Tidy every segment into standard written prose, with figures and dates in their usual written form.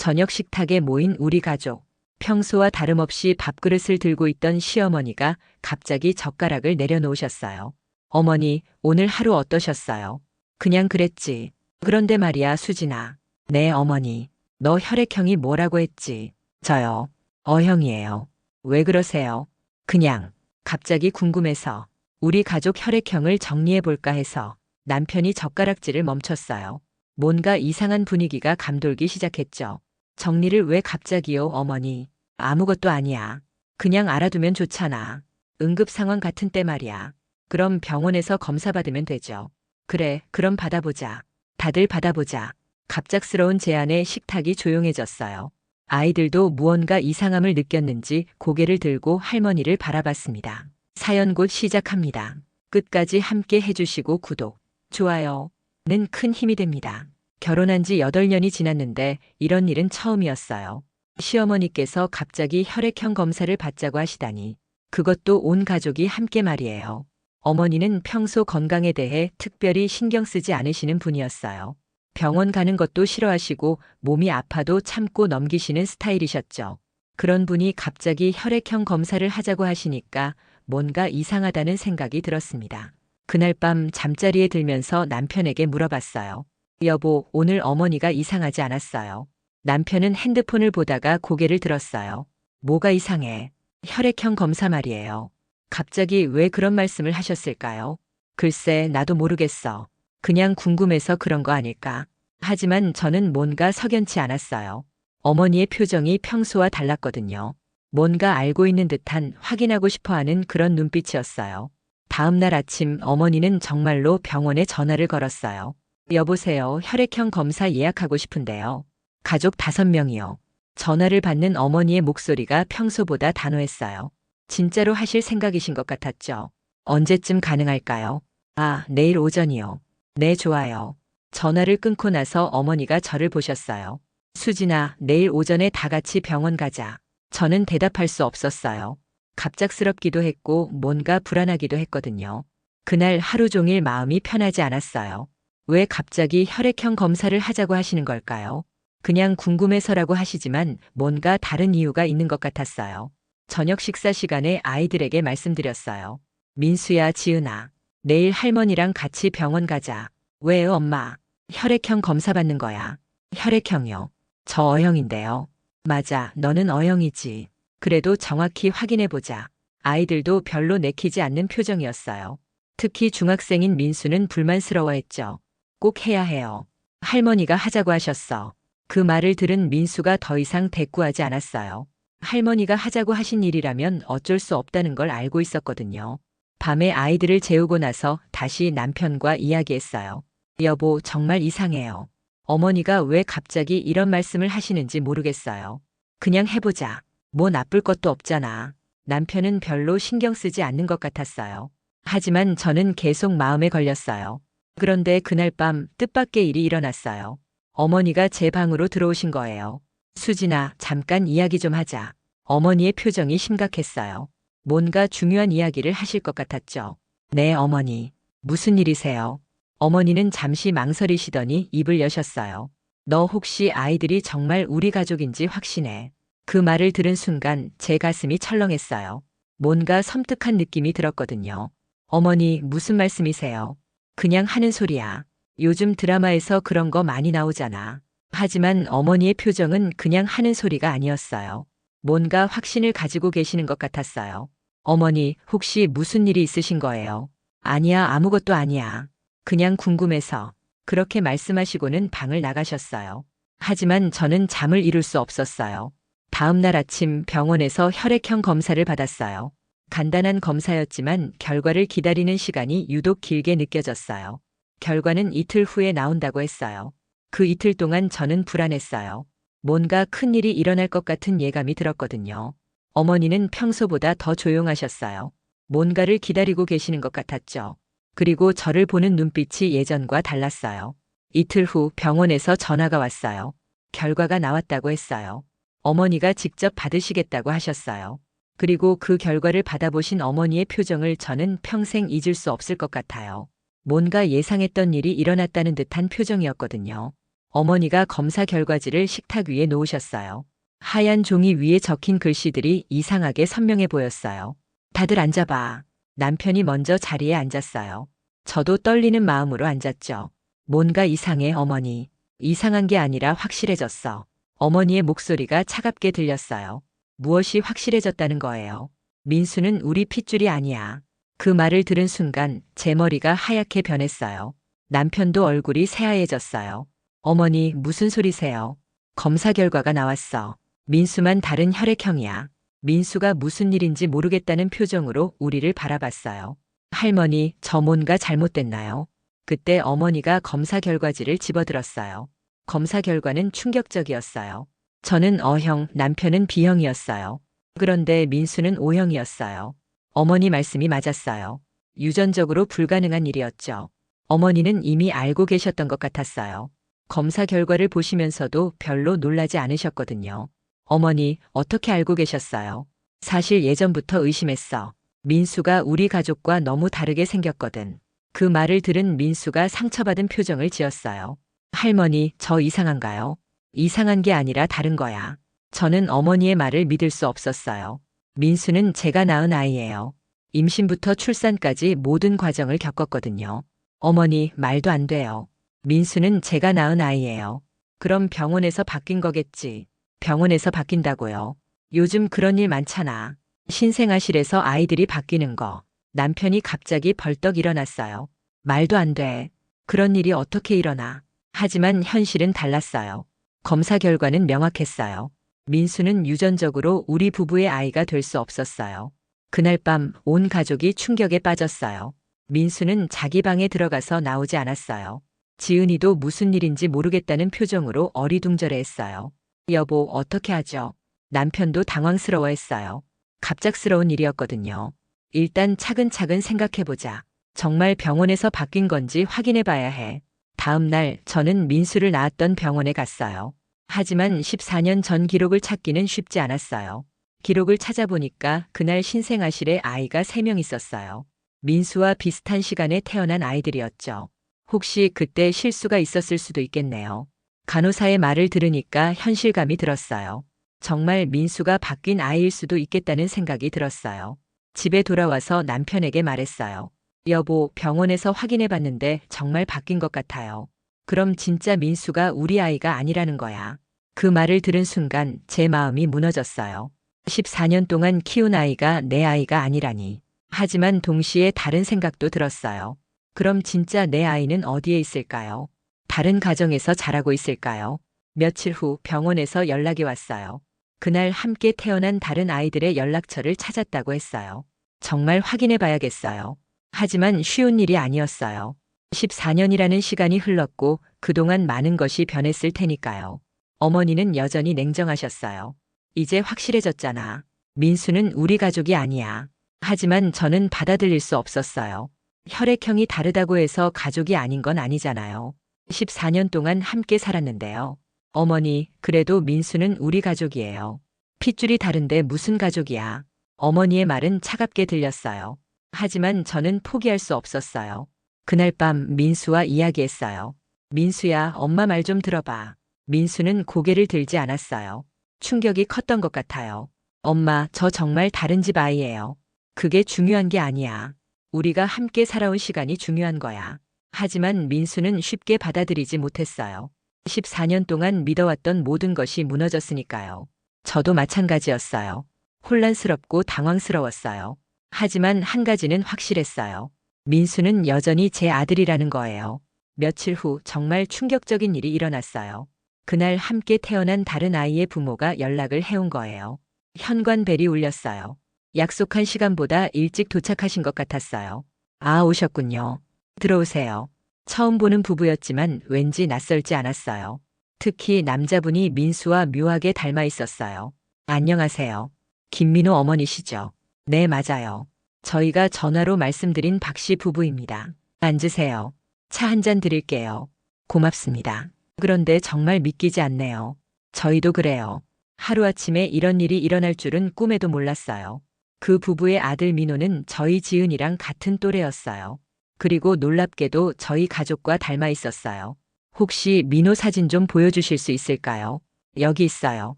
저녁 식탁에 모인 우리 가족. 평소와 다름없이 밥그릇을 들고 있던 시어머니가 갑자기 젓가락을 내려놓으셨어요. 어머니, 오늘 하루 어떠셨어요? 그냥 그랬지. 그런데 말이야, 수진아. 네, 어머니. 너 혈액형이 뭐라고 했지? 저요. O형이에요. 왜 그러세요? 그냥. 갑자기 궁금해서. 우리 가족 혈액형을 정리해 볼까 해서. 남편이 젓가락질을 멈췄어요. 뭔가 이상한 분위기가 감돌기 시작했죠. 정리를 왜 갑자기요, 어머니? 아무것도 아니야. 그냥 알아두면 좋잖아. 응급 상황 같은 때 말이야. 그럼 병원에서 검사 받으면 되죠. 그래, 그럼 받아보자. 다들 받아보자. 갑작스러운 제안에 식탁이 조용해졌어요. 아이들도 무언가 이상함을 느꼈는지 고개를 들고 할머니를 바라봤습니다. 사연 곧 시작합니다. 끝까지 함께 해주시고 구독, 좋아요는 큰 힘이 됩니다. 결혼한 지 8년이 지났는데 이런 일은 처음이었어요. 시어머니께서 갑자기 혈액형 검사를 받자고 하시다니. 그것도 온 가족이 함께 말이에요. 어머니는 평소 건강에 대해 특별히 신경 쓰지 않으시는 분이었어요. 병원 가는 것도 싫어하시고 몸이 아파도 참고 넘기시는 스타일이셨죠. 그런 분이 갑자기 혈액형 검사를 하자고 하시니까 뭔가 이상하다는 생각이 들었습니다. 그날 밤 잠자리에 들면서 남편에게 물어봤어요. 여보, 오늘 어머니가 이상하지 않았어요? 남편은 핸드폰을 보다가 고개를 들었어요. 뭐가 이상해? 혈액형 검사 말이에요. 갑자기 왜 그런 말씀을 하셨을까요? 글쎄, 나도 모르겠어. 그냥 궁금해서 그런 거 아닐까? 하지만 저는 뭔가 석연치 않았어요. 어머니의 표정이 평소와 달랐거든요. 뭔가 알고 있는 듯한 확인하고 싶어 하는 그런 눈빛이었어요. 다음 날 아침 어머니는 정말로 병원에 전화를 걸었어요. 여보세요, 혈액형 검사 예약하고 싶은데요. 가족 5명이요. 전화를 받는 어머니의 목소리가 평소보다 단호했어요. 진짜로 하실 생각이신 것 같았죠. 언제쯤 가능할까요? 아, 내일 오전이요. 네, 좋아요. 전화를 끊고 나서 어머니가 저를 보셨어요. 수진아, 내일 오전에 다 같이 병원 가자. 저는 대답할 수 없었어요. 갑작스럽기도 했고 뭔가 불안하기도 했거든요. 그날 하루 종일 마음이 편하지 않았어요. 왜 갑자기 혈액형 검사를 하자고 하시는 걸까요? 그냥 궁금해서라고 하시지만 뭔가 다른 이유가 있는 것 같았어요. 저녁 식사 시간에 아이들에게 말씀드렸어요. 민수야, 지은아. 내일 할머니랑 같이 병원 가자. 왜요, 엄마? 혈액형 검사 받는 거야. 혈액형이요. 저 O형인데요. 맞아, 너는 O형이지. 그래도 정확히 확인해보자. 아이들도 별로 내키지 않는 표정이었어요. 특히 중학생인 민수는 불만스러워했죠. 꼭 해야 해요. 할머니가 하자고 하셨어. 그 말을 들은 민수가 더 이상 대꾸하지 않았어요. 할머니가 하자고 하신 일이라면 어쩔 수 없다는 걸 알고 있었거든요. 밤에 아이들을 재우고 나서 다시 남편과 이야기했어요. 여보, 정말 이상해요. 어머니가 왜 갑자기 이런 말씀을 하시는지 모르겠어요. 그냥 해보자. 뭐 나쁠 것도 없잖아. 남편은 별로 신경 쓰지 않는 것 같았어요. 하지만 저는 계속 마음에 걸렸어요. 그런데 그날 밤 뜻밖의 일이 일어났어요. 어머니가 제 방으로 들어오신 거예요. 수진아, 잠깐 이야기 좀 하자. 어머니의 표정이 심각했어요. 뭔가 중요한 이야기를 하실 것 같았죠. 네, 어머니. 무슨 일이세요? 어머니는 잠시 망설이시더니 입을 여셨어요. 너 혹시 아이들이 정말 우리 가족인지 확신해? 그 말을 들은 순간 제 가슴이 철렁했어요. 뭔가 섬뜩한 느낌이 들었거든요. 어머니, 무슨 말씀이세요? 그냥 하는 소리야. 요즘 드라마에서 그런 거 많이 나오잖아. 하지만 어머니의 표정은 그냥 하는 소리가 아니었어요. 뭔가 확신을 가지고 계시는 것 같았어요. 어머니, 혹시 무슨 일이 있으신 거예요? 아니야, 아무것도 아니야. 그냥 궁금해서. 그렇게 말씀하시고는 방을 나가셨어요. 하지만 저는 잠을 이룰 수 없었어요. 다음 날 아침 병원에서 혈액형 검사를 받았어요. 간단한 검사였지만 결과를 기다리는 시간이 유독 길게 느껴졌어요. 결과는 이틀 후에 나온다고 했어요. 그 이틀 동안 저는 불안했어요. 뭔가 큰일이 일어날 것 같은 예감이 들었거든요. 어머니는 평소보다 더 조용하셨어요. 뭔가를 기다리고 계시는 것 같았죠. 그리고 저를 보는 눈빛이 예전과 달랐어요. 이틀 후 병원에서 전화가 왔어요. 결과가 나왔다고 했어요. 어머니가 직접 받으시겠다고 하셨어요. 그리고 그 결과를 받아보신 어머니의 표정을 저는 평생 잊을 수 없을 것 같아요. 뭔가 예상했던 일이 일어났다는 듯한 표정이었거든요. 어머니가 검사 결과지를 식탁 위에 놓으셨어요. 하얀 종이 위에 적힌 글씨들이 이상하게 선명해 보였어요. 다들 앉아봐. 남편이 먼저 자리에 앉았어요. 저도 떨리는 마음으로 앉았죠. 뭔가 이상해, 어머니. 이상한 게 아니라 확실해졌어. 어머니의 목소리가 차갑게 들렸어요. 무엇이 확실해졌다는 거예요? 민수는 우리 핏줄이 아니야. 그 말을 들은 순간 제 머리가 하얗게 변했어요. 남편도 얼굴이 새하얘졌어요. 어머니, 무슨 소리세요? 검사 결과가 나왔어. 민수만 다른 혈액형이야. 민수가 무슨 일인지 모르겠다는 표정으로 우리를 바라봤어요. 할머니, 저 뭔가 잘못됐나요? 그때 어머니가 검사 결과지를 집어들었어요. 검사 결과는 충격적이었어요. 저는 O형, 남편은 B형이었어요. 그런데 민수는 O형이었어요. 어머니 말씀이 맞았어요. 유전적으로 불가능한 일이었죠. 어머니는 이미 알고 계셨던 것 같았어요. 검사 결과를 보시면서도 별로 놀라지 않으셨거든요. 어머니, 어떻게 알고 계셨어요? 사실 예전부터 의심했어. 민수가 우리 가족과 너무 다르게 생겼거든. 그 말을 들은 민수가 상처받은 표정을 지었어요. 할머니, 저 이상한가요? 이상한 게 아니라 다른 거야. 저는 어머니의 말을 믿을 수 없었어요. 민수는 제가 낳은 아이예요. 임신부터 출산까지 모든 과정을 겪었거든요. 어머니, 말도 안 돼요. 민수는 제가 낳은 아이예요. 그럼 병원에서 바뀐 거겠지. 병원에서 바뀐다고요. 요즘 그런 일 많잖아. 신생아실에서 아이들이 바뀌는 거. 남편이 갑자기 벌떡 일어났어요. 말도 안 돼. 그런 일이 어떻게 일어나. 하지만 현실은 달랐어요. 검사 결과는 명확했어요. 민수는 유전적으로 우리 부부의 아이가 될 수 없었어요. 그날 밤 온 가족이 충격에 빠졌어요. 민수는 자기 방에 들어가서 나오지 않았어요. 지은이도 무슨 일인지 모르겠다는 표정으로 어리둥절해했어요. 여보, 어떻게 하죠? 남편도 당황스러워했어요. 갑작스러운 일이었거든요. 일단 차근차근 생각해보자. 정말 병원에서 바뀐 건지 확인해봐야 해. 다음 날 저는 민수를 낳았던 병원에 갔어요. 하지만 14년 전 기록을 찾기는 쉽지 않았어요. 기록을 찾아보니까 그날 신생아실에 아이가 3명 있었어요. 민수와 비슷한 시간에 태어난 아이들이었죠. 혹시 그때 실수가 있었을 수도 있겠네요. 간호사의 말을 들으니까 현실감이 들었어요. 정말 민수가 바뀐 아이일 수도 있겠다는 생각이 들었어요. 집에 돌아와서 남편에게 말했어요. 여보, 병원에서 확인해봤는데 정말 바뀐 것 같아요. 그럼 진짜 민수가 우리 아이가 아니라는 거야. 그 말을 들은 순간 제 마음이 무너졌어요. 14년 동안 키운 아이가 내 아이가 아니라니. 하지만 동시에 다른 생각도 들었어요. 그럼 진짜 내 아이는 어디에 있을까요? 다른 가정에서 자라고 있을까요? 며칠 후 병원에서 연락이 왔어요. 그날 함께 태어난 다른 아이들의 연락처를 찾았다고 했어요. 정말 확인해 봐야겠어요. 하지만 쉬운 일이 아니었어요. 14년이라는 시간이 흘렀고 그동안 많은 것이 변했을 테니까요. 어머니는 여전히 냉정하셨어요. 이제 확실해졌잖아. 민수는 우리 가족이 아니야. 하지만 저는 받아들일 수 없었어요. 혈액형이 다르다고 해서 가족이 아닌 건 아니잖아요. 14년 동안 함께 살았는데요. 어머니, 그래도 민수는 우리 가족이에요. 핏줄이 다른데 무슨 가족이야. 어머니의 말은 차갑게 들렸어요. 하지만 저는 포기할 수 없었어요. 그날 밤 민수와 이야기했어요. 민수야, 엄마 말 좀 들어봐. 민수는 고개를 들지 않았어요. 충격이 컸던 것 같아요. 엄마, 저 정말 다른 집 아이예요. 그게 중요한 게 아니야. 우리가 함께 살아온 시간이 중요한 거야. 하지만 민수는 쉽게 받아들이지 못했어요. 14년 동안 믿어왔던 모든 것이 무너졌으니까요. 저도 마찬가지였어요. 혼란스럽고 당황스러웠어요. 하지만 한 가지는 확실했어요. 민수는 여전히 제 아들이라는 거예요. 며칠 후 정말 충격적인 일이 일어났어요. 그날 함께 태어난 다른 아이의 부모가 연락을 해온 거예요. 현관벨이 울렸어요. 약속한 시간보다 일찍 도착하신 것 같았어요. 아, 오셨군요. 들어오세요. 처음 보는 부부였지만 왠지 낯설지 않았어요. 특히 남자분이 민수와 묘하게 닮아 있었어요. 안녕하세요. 김민호 어머니시죠? 네, 맞아요. 저희가 전화로 말씀드린 박씨 부부입니다. 앉으세요. 차 한 잔 드릴게요. 고맙습니다. 그런데 정말 믿기지 않네요. 저희도 그래요. 하루아침에 이런 일이 일어날 줄은 꿈에도 몰랐어요. 그 부부의 아들 민호는 저희 지은이랑 같은 또래였어요. 그리고 놀랍게도 저희 가족과 닮아 있었어요. 혹시 민호 사진 좀 보여주실 수 있을까요? 여기 있어요.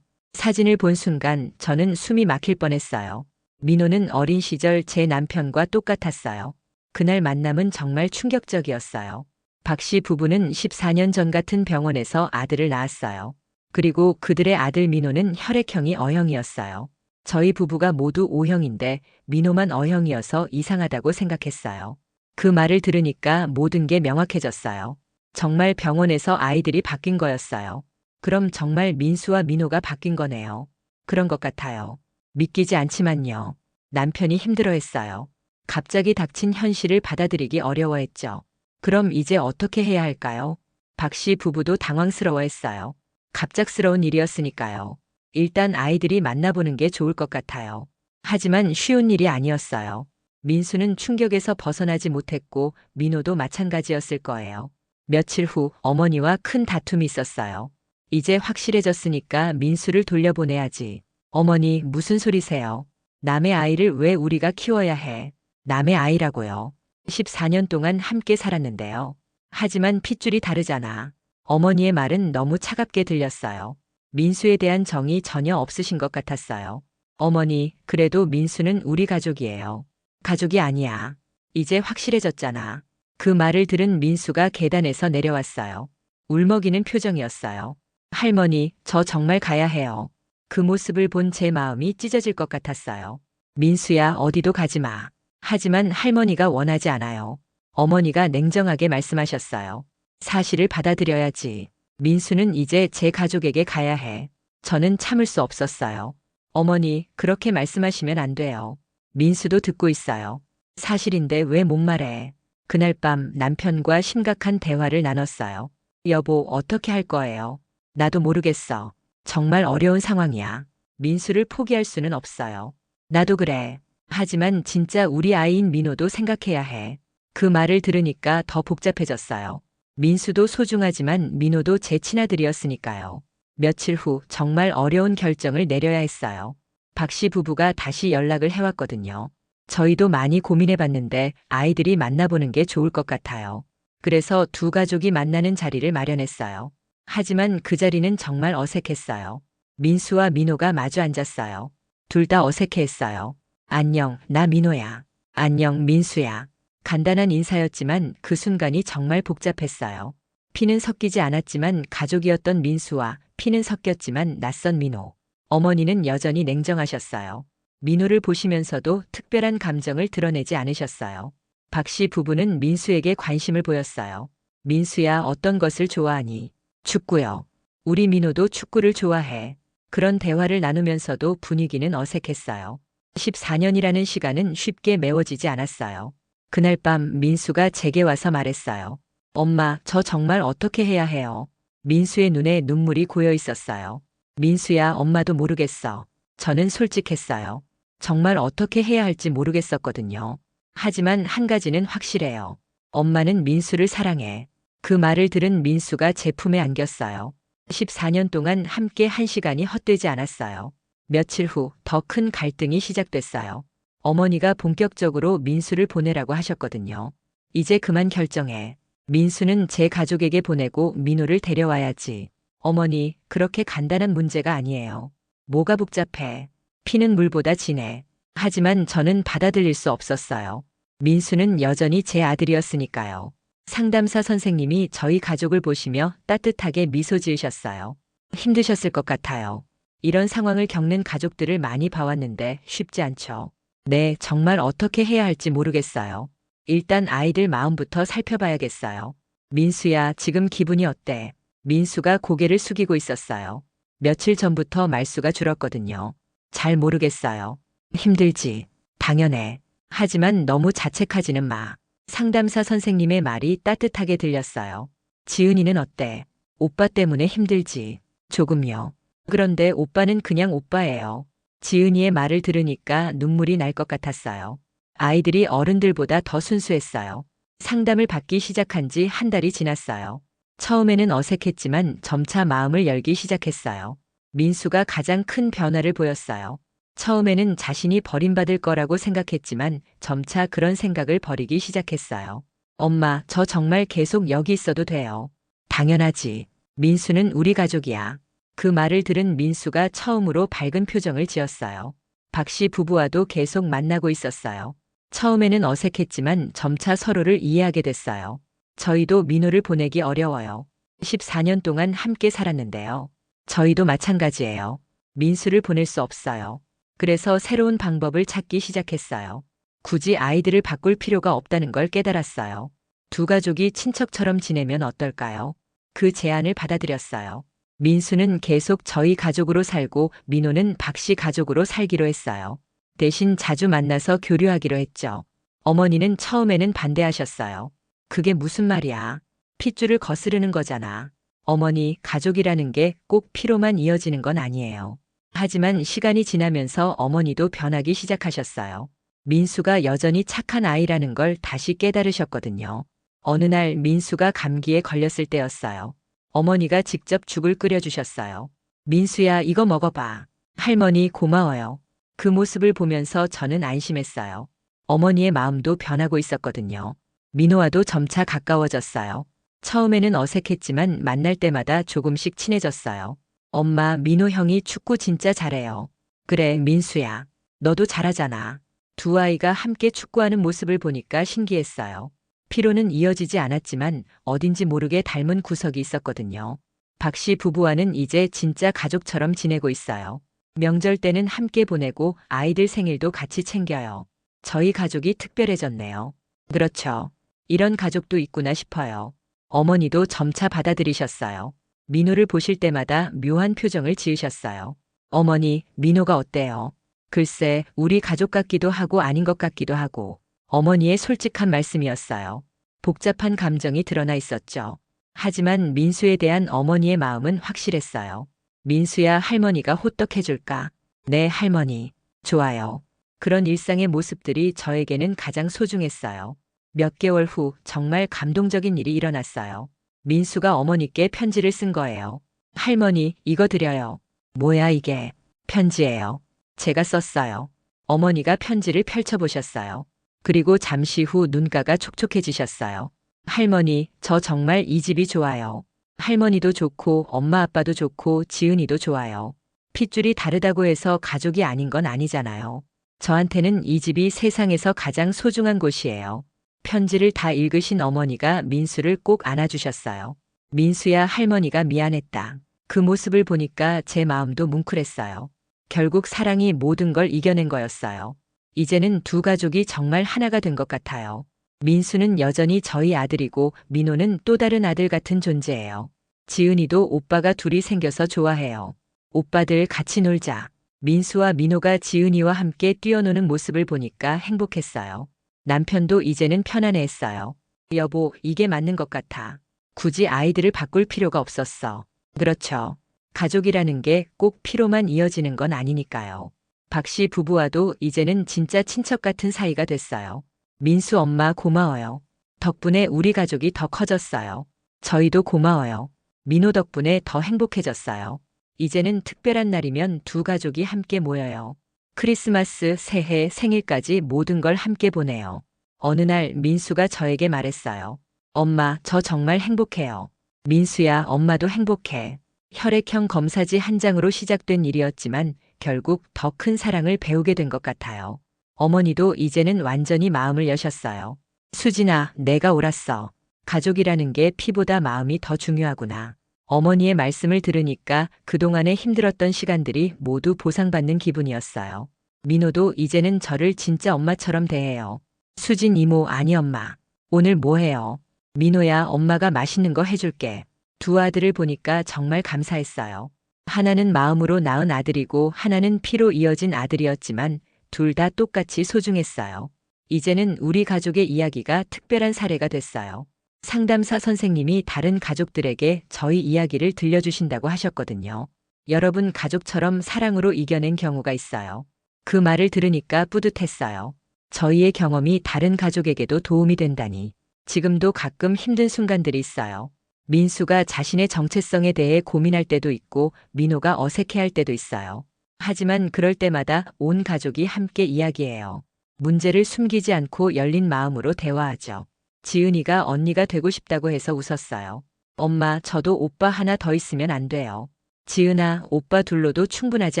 사진을 본 순간 저는 숨이 막힐 뻔했어요. 민호는 어린 시절 제 남편과 똑같았어요. 그날 만남은 정말 충격적이었어요. 박 씨 부부는 14년 전 같은 병원에서 아들을 낳았어요. 그리고 그들의 아들 민호는 혈액형이 O형이었어요. 저희 부부가 모두 O형인데 민호만 O형이어서 이상하다고 생각했어요. 그 말을 들으니까 모든 게 명확해졌어요. 정말 병원에서 아이들이 바뀐 거였어요. 그럼 정말 민수와 민호가 바뀐 거네요. 그런 것 같아요. 믿기지 않지만요. 남편이 힘들어했어요. 갑자기 닥친 현실을 받아들이기 어려워했죠. 그럼 이제 어떻게 해야 할까요? 박 씨 부부도 당황스러워했어요. 갑작스러운 일이었으니까요. 일단 아이들이 만나보는 게 좋을 것 같아요. 하지만 쉬운 일이 아니었어요. 민수는 충격에서 벗어나지 못했고 민호도 마찬가지였을 거예요. 며칠 후 어머니와 큰 다툼이 있었어요. 이제 확실해졌으니까 민수를 돌려보내야지. 어머니, 무슨 소리세요? 남의 아이를 왜 우리가 키워야 해? 남의 아이라고요. 14년 동안 함께 살았는데요. 하지만 핏줄이 다르잖아. 어머니의 말은 너무 차갑게 들렸어요. 민수에 대한 정이 전혀 없으신 것 같았어요. 어머니, 그래도 민수는 우리 가족이에요. 가족이 아니야. 이제 확실해졌잖아. 그 말을 들은 민수가 계단에서 내려왔어요. 울먹이는 표정이었어요. 할머니, 저 정말 가야 해요. 그 모습을 본 제 마음이 찢어질 것 같았어요. 민수야, 어디도 가지 마. 하지만 할머니가 원하지 않아요. 어머니가 냉정하게 말씀하셨어요. 사실을 받아들여야지. 민수는 이제 제 가족에게 가야 해. 저는 참을 수 없었어요. 어머니, 그렇게 말씀하시면 안 돼요. 민수도 듣고 있어요. 사실인데 왜 못 말해? 그날 밤 남편과 심각한 대화를 나눴어요. 여보, 어떻게 할 거예요? 나도 모르겠어. 정말 어려운 상황이야. 민수를 포기할 수는 없어요. 나도 그래. 하지만 진짜 우리 아이인 민호도 생각해야 해. 그 말을 들으니까 더 복잡해졌어요. 민수도 소중하지만 민호도 제 친아들이었으니까요. 며칠 후 정말 어려운 결정을 내려야 했어요. 박 씨 부부가 다시 연락을 해왔거든요. 저희도 많이 고민해봤는데 아이들이 만나보는 게 좋을 것 같아요. 그래서 두 가족이 만나는 자리를 마련했어요. 하지만 그 자리는 정말 어색했어요. 민수와 민호가 마주 앉았어요. 둘 다 어색해했어요. 안녕, 나 민호야. 안녕, 민수야. 간단한 인사였지만 그 순간이 정말 복잡했어요. 피는 섞이지 않았지만 가족이었던 민수와 피는 섞였지만 낯선 민호. 어머니는 여전히 냉정하셨어요. 민호를 보시면서도 특별한 감정을 드러내지 않으셨어요. 박 씨 부부는 민수에게 관심을 보였어요. 민수야, 어떤 것을 좋아하니? 축구요. 우리 민호도 축구를 좋아해. 그런 대화를 나누면서도 분위기는 어색했어요. 14년이라는 시간은 쉽게 메워지지 않았어요. 그날 밤 민수가 제게 와서 말했어요. 엄마, 저 정말 어떻게 해야 해요? 민수의 눈에 눈물이 고여 있었어요. 민수야, 엄마도 모르겠어. 저는 솔직했어요. 정말 어떻게 해야 할지 모르겠었거든요. 하지만 한 가지는 확실해요. 엄마는 민수를 사랑해. 그 말을 들은 민수가 제 품에 안겼어요. 14년 동안 함께 한 시간이 헛되지 않았어요. 며칠 후 더 큰 갈등이 시작됐어요. 어머니가 본격적으로 민수를 보내라고 하셨거든요. 이제 그만 결정해. 민수는 제 가족에게 보내고 민호를 데려와야지. 어머니, 그렇게 간단한 문제가 아니에요. 뭐가 복잡해. 피는 물보다 진해. 하지만 저는 받아들일 수 없었어요. 민수는 여전히 제 아들이었으니까요. 상담사 선생님이 저희 가족을 보시며 따뜻하게 미소 지으셨어요. 힘드셨을 것 같아요. 이런 상황을 겪는 가족들을 많이 봐왔는데 쉽지 않죠. 네, 정말 어떻게 해야 할지 모르겠어요. 일단 아이들 마음부터 살펴봐야겠어요. 민수야, 지금 기분이 어때? 민수가 고개를 숙이고 있었어요. 며칠 전부터 말수가 줄었거든요. 잘 모르겠어요. 힘들지. 당연해. 하지만 너무 자책하지는 마. 상담사 선생님의 말이 따뜻하게 들렸어요. 지은이는 어때? 오빠 때문에 힘들지. 조금요. 그런데 오빠는 그냥 오빠예요. 지은이의 말을 들으니까 눈물이 날 것 같았어요. 아이들이 어른들보다 더 순수했어요. 상담을 받기 시작한 지 한 달이 지났어요. 처음에는 어색했지만 점차 마음을 열기 시작했어요. 민수가 가장 큰 변화를 보였어요. 처음에는 자신이 버림받을 거라고 생각했지만 점차 그런 생각을 버리기 시작했어요. 엄마, 저 정말 계속 여기 있어도 돼요. 당연하지. 민수는 우리 가족이야. 그 말을 들은 민수가 처음으로 밝은 표정을 지었어요. 박 씨 부부와도 계속 만나고 있었어요. 처음에는 어색했지만 점차 서로를 이해하게 됐어요. 저희도 민호를 보내기 어려워요. 14년 동안 함께 살았는데요. 저희도 마찬가지예요. 민수를 보낼 수 없어요. 그래서 새로운 방법을 찾기 시작했어요. 굳이 아이들을 바꿀 필요가 없다는 걸 깨달았어요. 두 가족이 친척처럼 지내면 어떨까요? 그 제안을 받아들였어요. 민수는 계속 저희 가족으로 살고 민호는 박 씨 가족으로 살기로 했어요. 대신 자주 만나서 교류하기로 했죠. 어머니는 처음에는 반대하셨어요. 그게 무슨 말이야? 핏줄을 거스르는 거잖아. 어머니, 가족이라는 게 꼭 피로만 이어지는 건 아니에요. 하지만 시간이 지나면서 어머니도 변하기 시작하셨어요. 민수가 여전히 착한 아이라는 걸 다시 깨달으셨거든요. 어느 날 민수가 감기에 걸렸을 때였어요. 어머니가 직접 죽을 끓여주셨어요. 민수야, 이거 먹어봐. 할머니 고마워요. 그 모습을 보면서 저는 안심했어요. 어머니의 마음도 변하고 있었거든요. 민호와도 점차 가까워졌어요. 처음에는 어색했지만 만날 때마다 조금씩 친해졌어요. 엄마, 민호 형이 축구 진짜 잘해요. 그래, 민수야. 너도 잘하잖아. 두 아이가 함께 축구하는 모습을 보니까 신기했어요. 피로는 이어지지 않았지만 어딘지 모르게 닮은 구석이 있었거든요. 박 씨 부부와는 이제 진짜 가족처럼 지내고 있어요. 명절 때는 함께 보내고 아이들 생일도 같이 챙겨요. 저희 가족이 특별해졌네요. 그렇죠. 이런 가족도 있구나 싶어요. 어머니도 점차 받아들이셨어요. 민호를 보실 때마다 묘한 표정을 지으셨어요. 어머니, 민호가 어때요? 글쎄, 우리 가족 같기도 하고 아닌 것 같기도 하고. 어머니의 솔직한 말씀이었어요. 복잡한 감정이 드러나 있었죠. 하지만 민수에 대한 어머니의 마음은 확실했어요. 민수야, 할머니가 호떡해줄까? 네, 할머니. 좋아요. 그런 일상의 모습들이 저에게는 가장 소중했어요. 몇 개월 후 정말 감동적인 일이 일어났어요. 민수가 어머니께 편지를 쓴 거예요. 할머니, 이거 드려요. 뭐야 이게? 편지예요. 제가 썼어요. 어머니가 편지를 펼쳐보셨어요. 그리고 잠시 후 눈가가 촉촉해지셨어요. 할머니, 저 정말 이 집이 좋아요. 할머니도 좋고 엄마 아빠도 좋고 지은이도 좋아요. 핏줄이 다르다고 해서 가족이 아닌 건 아니잖아요. 저한테는 이 집이 세상에서 가장 소중한 곳이에요. 편지를 다 읽으신 어머니가 민수를 꼭 안아주셨어요. 민수야, 할머니가 미안했다. 그 모습을 보니까 제 마음도 뭉클했어요. 결국 사랑이 모든 걸 이겨낸 거였어요. 이제는 두 가족이 정말 하나가 된 것 같아요. 민수는 여전히 저희 아들이고 민호는 또 다른 아들 같은 존재예요. 지은이도 오빠가 둘이 생겨서 좋아해요. 오빠들 같이 놀자. 민수와 민호가 지은이와 함께 뛰어노는 모습을 보니까 행복했어요. 남편도 이제는 편안해했어요. 여보, 이게 맞는 것 같아. 굳이 아이들을 바꿀 필요가 없었어. 그렇죠. 가족이라는 게 꼭 피로만 이어지는 건 아니니까요. 박 씨 부부와도 이제는 진짜 친척 같은 사이가 됐어요. 민수 엄마 고마워요. 덕분에 우리 가족이 더 커졌어요. 저희도 고마워요. 민호 덕분에 더 행복해졌어요. 이제는 특별한 날이면 두 가족이 함께 모여요. 크리스마스, 새해, 생일까지 모든 걸 함께 보내요. 어느 날 민수가 저에게 말했어요. 엄마, 저 정말 행복해요. 민수야, 엄마도 행복해. 혈액형 검사지 한 장으로 시작된 일이었지만 결국 더 큰 사랑을 배우게 된 것 같아요. 어머니도 이제는 완전히 마음을 여셨어요. 수진아, 내가 옳았어. 가족이라는 게 피보다 마음이 더 중요하구나. 어머니의 말씀을 들으니까 그동안에 힘들었던 시간들이 모두 보상받는 기분이었어요. 민호도 이제는 저를 진짜 엄마처럼 대해요. 수진 이모, 아니 엄마. 오늘 뭐 해요? 민호야, 엄마가 맛있는 거 해줄게. 두 아들을 보니까 정말 감사했어요. 하나는 마음으로 낳은 아들이고 하나는 피로 이어진 아들이었지만 둘 다 똑같이 소중했어요. 이제는 우리 가족의 이야기가 특별한 사례가 됐어요. 상담사 선생님이 다른 가족들에게 저희 이야기를 들려주신다고 하셨거든요. 여러분 가족처럼 사랑으로 이겨낸 경우가 있어요. 그 말을 들으니까 뿌듯했어요. 저희의 경험이 다른 가족에게도 도움이 된다니. 지금도 가끔 힘든 순간들이 있어요. 민수가 자신의 정체성에 대해 고민할 때도 있고 민호가 어색해할 때도 있어요. 하지만 그럴 때마다 온 가족이 함께 이야기해요. 문제를 숨기지 않고 열린 마음으로 대화하죠. 지은이가 언니가 되고 싶다고 해서 웃었어요. 엄마, 저도 오빠 하나 더 있으면 안 돼요. 지은아, 오빠 둘로도 충분하지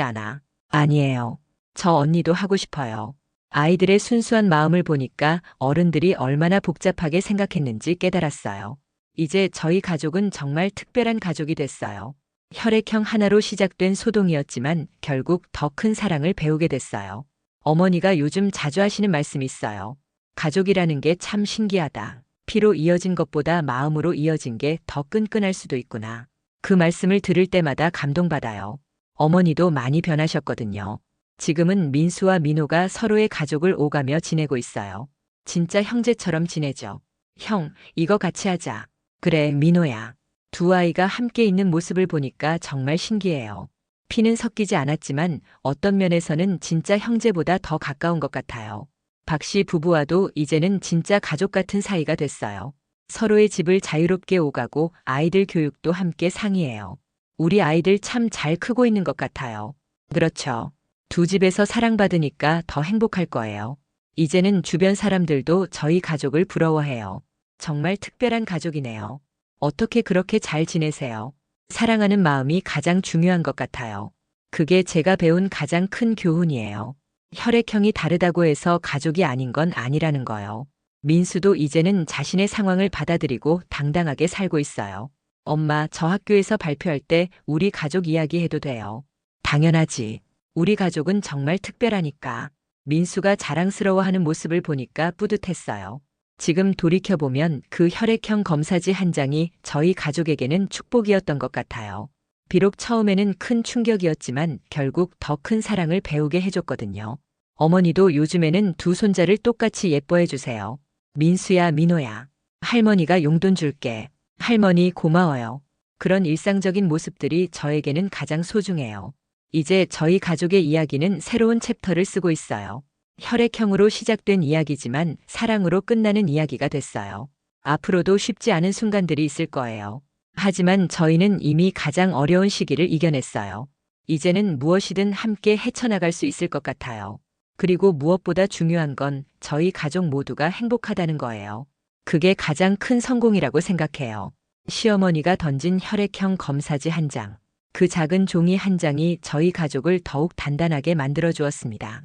않아. 아니에요. 저 언니도 하고 싶어요. 아이들의 순수한 마음을 보니까 어른들이 얼마나 복잡하게 생각했는지 깨달았어요. 이제 저희 가족은 정말 특별한 가족이 됐어요. 혈액형 하나로 시작된 소동이었지만 결국 더 큰 사랑을 배우게 됐어요. 어머니가 요즘 자주 하시는 말씀이 있어요. 가족이라는 게 참 신기하다. 피로 이어진 것보다 마음으로 이어진 게 더 끈끈할 수도 있구나. 그 말씀을 들을 때마다 감동받아요. 어머니도 많이 변하셨거든요. 지금은 민수와 민호가 서로의 가족을 오가며 지내고 있어요. 진짜 형제처럼 지내죠. 형, 이거 같이 하자. 그래, 민호야. 두 아이가 함께 있는 모습을 보니까 정말 신기해요. 피는 섞이지 않았지만 어떤 면에서는 진짜 형제보다 더 가까운 것 같아요. 박 씨 부부와도 이제는 진짜 가족 같은 사이가 됐어요. 서로의 집을 자유롭게 오가고 아이들 교육도 함께 상의해요. 우리 아이들 참 잘 크고 있는 것 같아요. 그렇죠. 두 집에서 사랑받으니까 더 행복할 거예요. 이제는 주변 사람들도 저희 가족을 부러워해요. 정말 특별한 가족이네요. 어떻게 그렇게 잘 지내세요? 사랑하는 마음이 가장 중요한 것 같아요. 그게 제가 배운 가장 큰 교훈이에요. 혈액형이 다르다고 해서 가족이 아닌 건 아니라는 거요. 민수도 이제는 자신의 상황을 받아들이고 당당하게 살고 있어요. 엄마, 저 학교에서 발표할 때 우리 가족 이야기 해도 돼요. 당연하지. 우리 가족은 정말 특별하니까. 민수가 자랑스러워하는 모습을 보니까 뿌듯했어요. 지금 돌이켜보면 그 혈액형 검사지 한 장이 저희 가족에게는 축복이었던 것 같아요. 비록 처음에는 큰 충격이었지만 결국 더 큰 사랑을 배우게 해줬거든요. 어머니도 요즘에는 두 손자를 똑같이 예뻐해 주세요. 민수야, 민호야. 할머니가 용돈 줄게. 할머니 고마워요. 그런 일상적인 모습들이 저에게는 가장 소중해요. 이제 저희 가족의 이야기는 새로운 챕터를 쓰고 있어요. 혈액형으로 시작된 이야기지만 사랑으로 끝나는 이야기가 됐어요. 앞으로도 쉽지 않은 순간들이 있을 거예요. 하지만 저희는 이미 가장 어려운 시기를 이겨냈어요. 이제는 무엇이든 함께 헤쳐나갈 수 있을 것 같아요. 그리고 무엇보다 중요한 건 저희 가족 모두가 행복하다는 거예요. 그게 가장 큰 성공이라고 생각해요. 시어머니가 던진 혈액형 검사지 한 장. 그 작은 종이 한 장이 저희 가족을 더욱 단단하게 만들어 주었습니다.